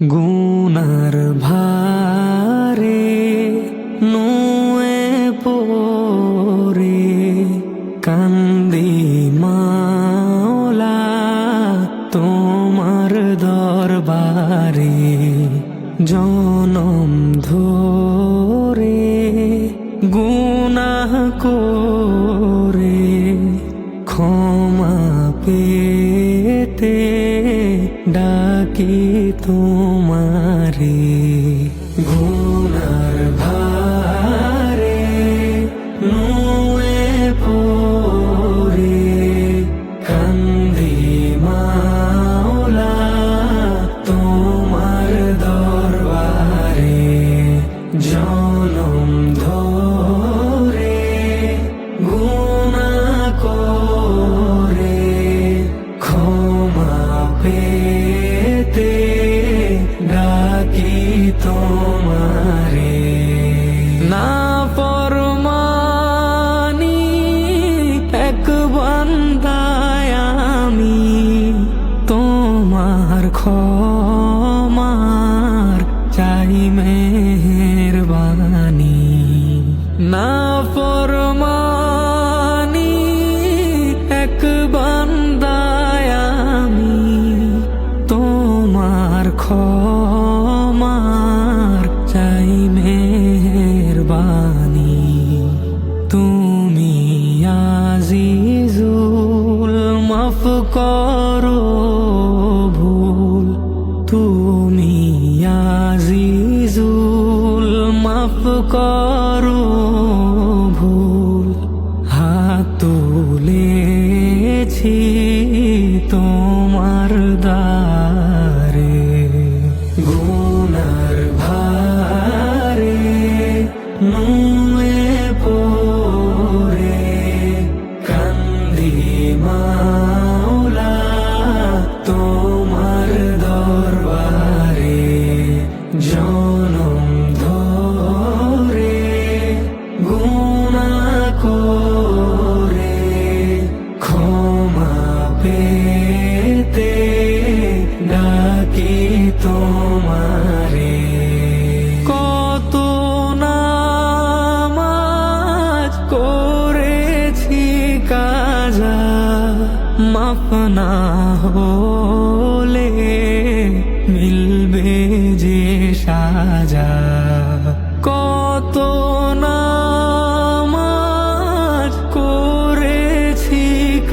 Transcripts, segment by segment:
গুনার ভারে নুয়ে পরে কান্দি মাওলা তোমার দরবারে জনম ধরে গুনাহ করে ক্ষমা পেতে ডাকি তোমারে গুনার ভারে নুয়ে পরে কান্দি মাওলা তোমার দরবারে জনম ধরে গুনাহ করে ক্ষমা পেতে ডাকি তোমারে না ফরমানি এক বান্দায় আমি তোমার ক্ষমার চাই মেহেরবানি না ফরমানি এক বান্দায় আমি তোমার ক্ষমার চাই মেহেরবানি তুমি আজিজুল মাফ করো ভুল তুমি আজিজুল মাফ করো ভুল হাত তুলেছি তোমার দ্বারে গুনার ভারে নুয়ে পরে কান্দি মাওলা তোমার দরবারে জনম ধরে গুনাহ করে ক্ষমা পেতে ডাকি তোমারে কত নামাজ করেছি কাজা মাফ না হলে মিলবে যে সাজা কত নামাজ করেছি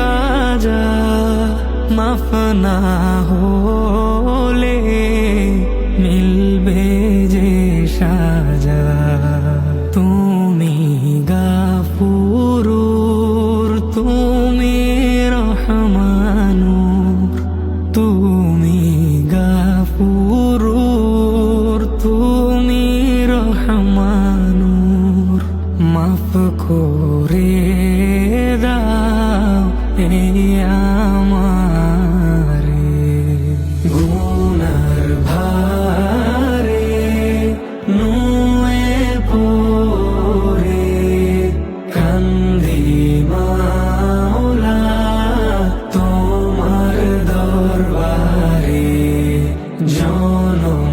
কাজা মাফ না হলে মিলবে যে সাজা তুমি গাফুরুর তুমি রহমানুর তুমি গাফুরুর তুমি রহমানুর মাফ করে দাও এই আমারে গুনার ভারে নুয়ে পরে কান্দি মাওলা তোমার দরবারে জনম